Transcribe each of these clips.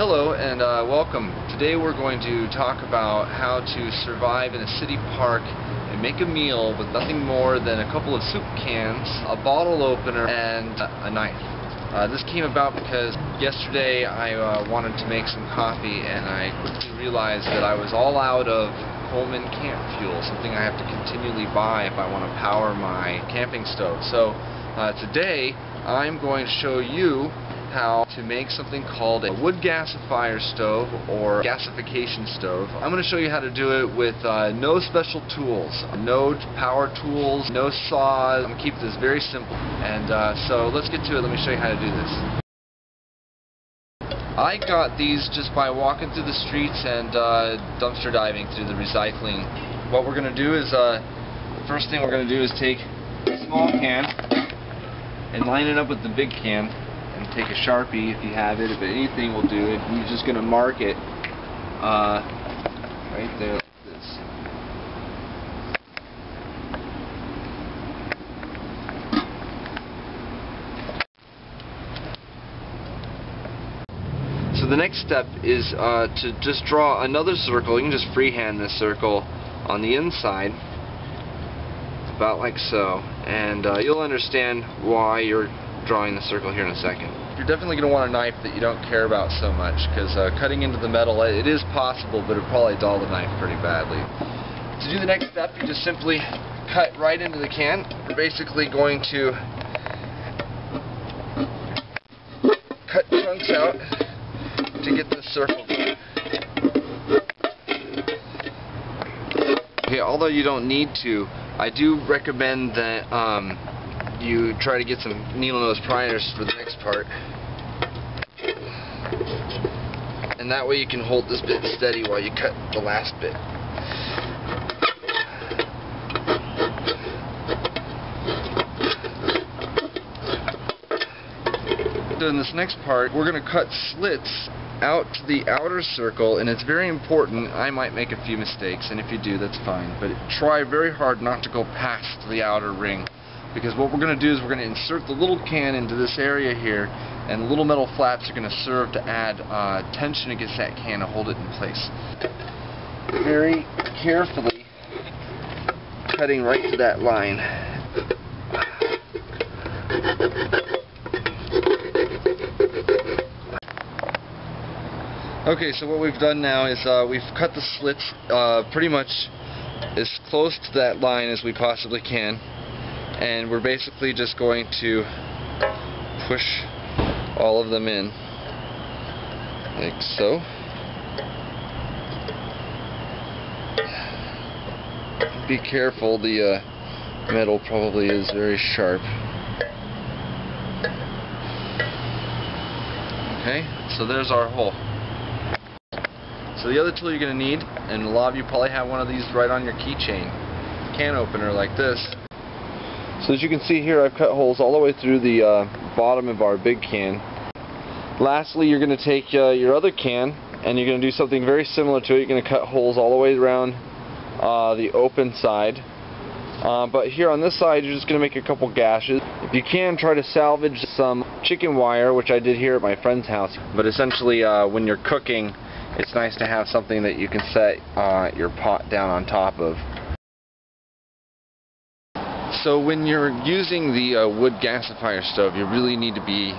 Hello and welcome. Today we're going to talk about how to survive in a city park and make a meal with nothing more than a couple of soup cans, a bottle opener, and a knife. This came about because yesterday I wanted to make some coffee and I quickly realized that I was all out of Coleman camp fuel, something I have to continually buy if I want to power my camping stove. So today I'm going to show you how to make something called a wood gasifier stove or gasification stove. I'm going to show you how to do it with no special tools, no power tools, no saws. I'm going to keep this very simple. And so let's get to it. Let me show you how to do this. I got these just by walking through the streets and dumpster diving through the recycling. What we're going to do is, the first thing we're going to do is take a small can and line it up with the big can. And take a Sharpie if you have it, but anything will do it. You're just going to mark it right there like this. So the next step is to just draw another circle. You can just freehand this circle on the inside, about like so, and you'll understand why you're drawing the circle here in a second. You're definitely going to want a knife that you don't care about so much, because cutting into the metal, it is possible, but it'll probably dull the knife pretty badly. To do the next step, you just simply cut right into the can. We're basically going to cut chunks out to get the circle going. Okay, although you don't need to, I do recommend that you try to get some needle nose pryers for the next part, and that way you can hold this bit steady while you cut the last bit. So in this next part, we're going to cut slits out to the outer circle, and it's very important. I might make a few mistakes, and if you do, that's fine, but try very hard not to go past the outer ring. Because what we're going to do is we're going to insert the little can into this area here, and the little metal flaps are going to serve to add tension against that can to hold it in place. Very carefully cutting right to that line. Okay, so what we've done now is we've cut the slits pretty much as close to that line as we possibly can. And we're basically just going to push all of them in, like so. Be careful, the metal probably is very sharp. Okay, so there's our hole. So the other tool you're going to need, and a lot of you probably have one of these right on your keychain, can opener like this. So as you can see here, I've cut holes all the way through the bottom of our big can. Lastly, you're going to take your other can and you're going to do something very similar to it. You're going to cut holes all the way around the open side. But here on this side, you're just going to make a couple gashes. If you can, try to salvage some chicken wire, which I did here at my friend's house. But essentially, when you're cooking, it's nice to have something that you can set your pot down on top of. So when you're using the wood gasifier stove, you really need to be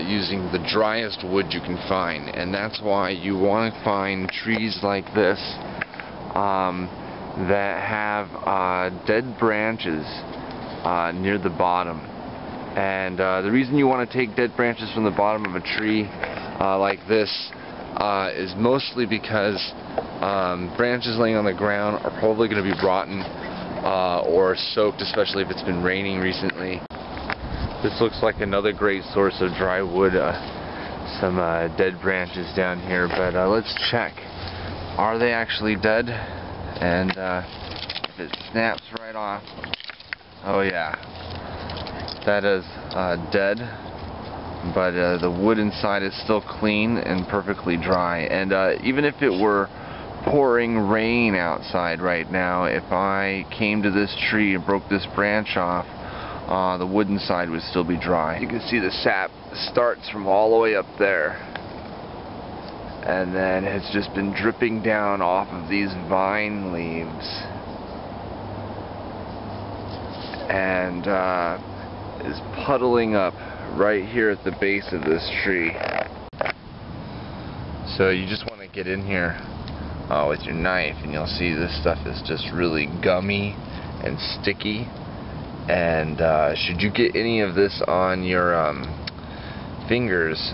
using the driest wood you can find, and that's why you want to find trees like this that have dead branches near the bottom. And the reason you want to take dead branches from the bottom of a tree like this is mostly because branches laying on the ground are probably going to be rotten or soaked, especially if it's been raining recently. This looks like another great source of dry wood, some dead branches down here, but let's check. Are they actually dead? And if it snaps right off, oh yeah, that is dead, but the wood inside is still clean and perfectly dry. And even if it were pouring rain outside right now, if I came to this tree and broke this branch off, the wood inside would still be dry. You can see the sap starts from all the way up there. and then it's just been dripping down off of these vine leaves, and is puddling up right here at the base of this tree. So you just want to get in here with your knife, and you'll see this stuff is just really gummy and sticky, and should you get any of this on your fingers,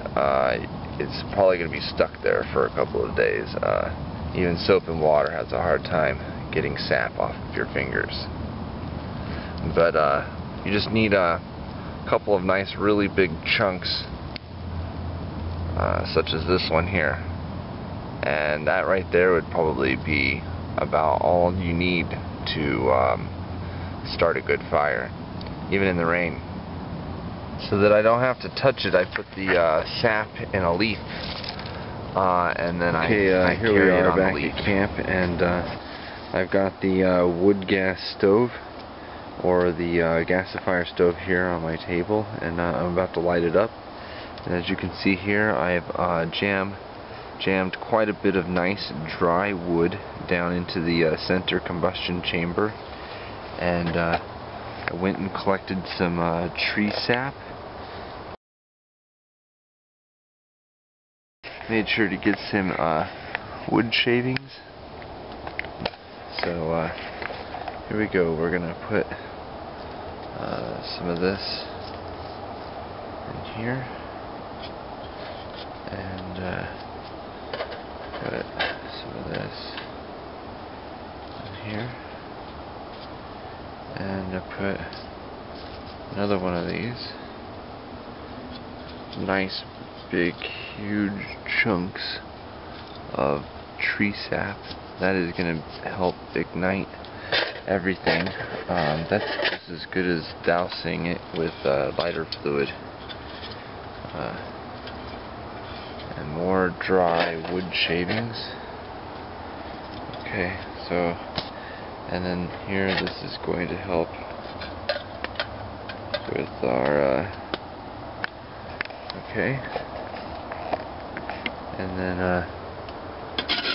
it's probably going to be stuck there for a couple of days. Even soap and water has a hard time getting sap off of your fingers. But you just need a couple of nice really big chunks, such as this one here, and that right there would probably be about all you need to start a good fire, even in the rain. So that I don't have to touch it, I put the sap in a leaf, and then I here carry we it are on back the leaf. at camp, and I've got the wood gas stove, or the gasifier stove, here on my table, and I'm about to light it up. And as you can see here, I have jammed quite a bit of nice dry wood down into the center combustion chamber, and I went and collected some tree sap. Made sure to get some wood shavings. So here we go. We're gonna put some of this in here, and put some of this in here, and put another one of these nice big huge chunks of tree sap. That is going to help ignite everything. That's just as good as dousing it with lighter fluid. And more dry wood shavings. Okay, so, and then here, this is going to help with our okay, and then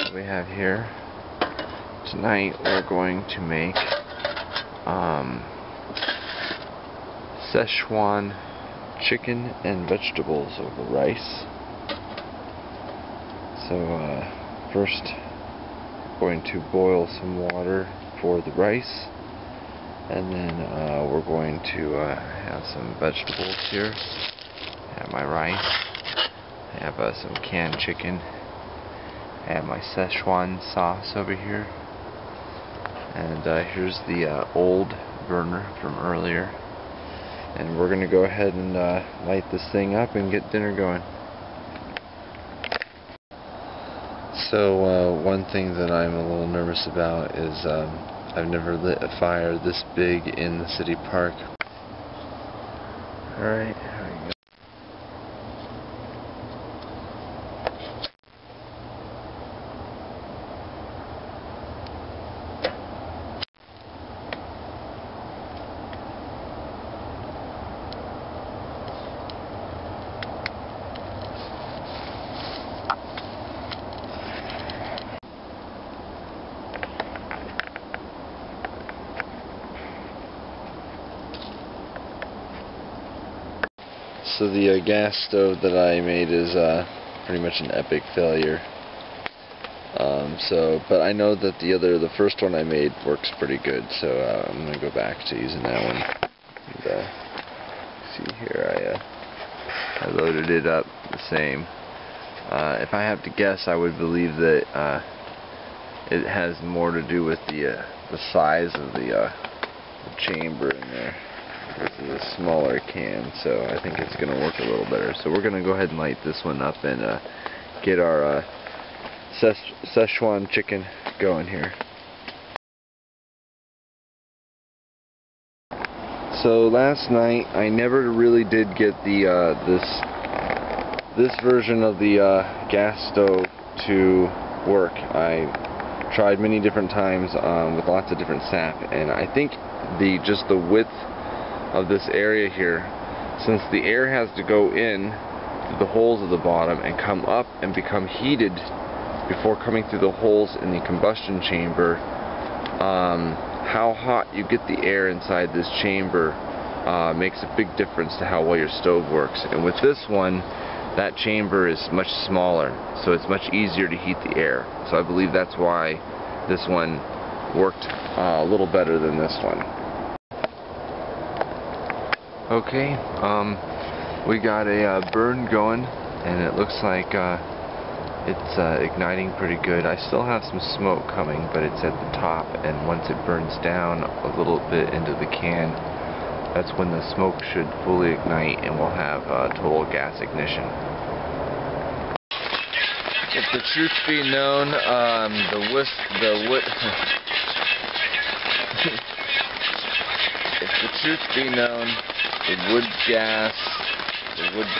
what we have here tonight, we're going to make Szechuan chicken and vegetables over rice. So first, going to boil some water for the rice, and then we're going to have some vegetables here. I have my rice, I have some canned chicken, I have my Szechuan sauce over here, and here's the old burner from earlier, and we're going to go ahead and light this thing up and get dinner going. So one thing that I'm a little nervous about is I've never lit a fire this big in the city park. Alright, here we go. So the gas stove that I made is pretty much an epic failure. But I know that the first one I made works pretty good, so I'm gonna go back to using that one. And, see here, I loaded it up the same. If I have to guess, I would believe that it has more to do with the size of the chamber in there. This is a smaller can, so I think it's going to work a little better. So we're going to go ahead and light this one up and get our Szechuan chicken going here. So last night I never really did get the this version of the gas stove to work. I tried many different times with lots of different sap, and I think just the width of this area here, since the air has to go in through the holes of the bottom and come up and become heated before coming through the holes in the combustion chamber. How hot you get the air inside this chamber makes a big difference to how well your stove works. And with this one, that chamber is much smaller, so it's much easier to heat the air. So I believe that's why this one worked a little better than this one. Okay, we got a burn going, and it looks like it's igniting pretty good. I still have some smoke coming, but it's at the top, and once it burns down a little bit into the can, that's when the smoke should fully ignite and we'll have total gas ignition. If the truth be known, if the truth be known, the wood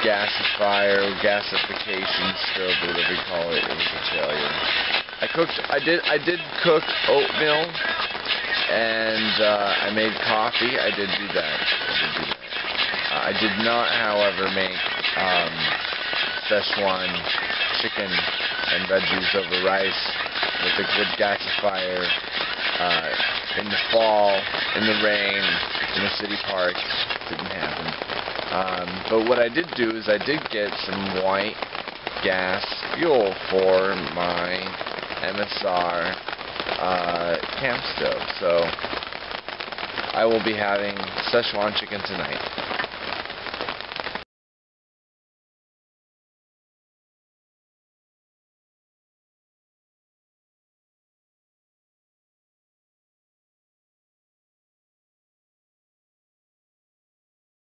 gasifier, gasification stove, whatever you call it, it was a failure. I did cook oatmeal, and I made coffee. I did do that. I did not, however, make Szechuan chicken and veggies over rice with a good gasifier in the fall, in the rain, in the city park. Didn't happen. But what I did do is I did get some white gas fuel for my MSR camp stove. So I will be having Szechuan chicken tonight.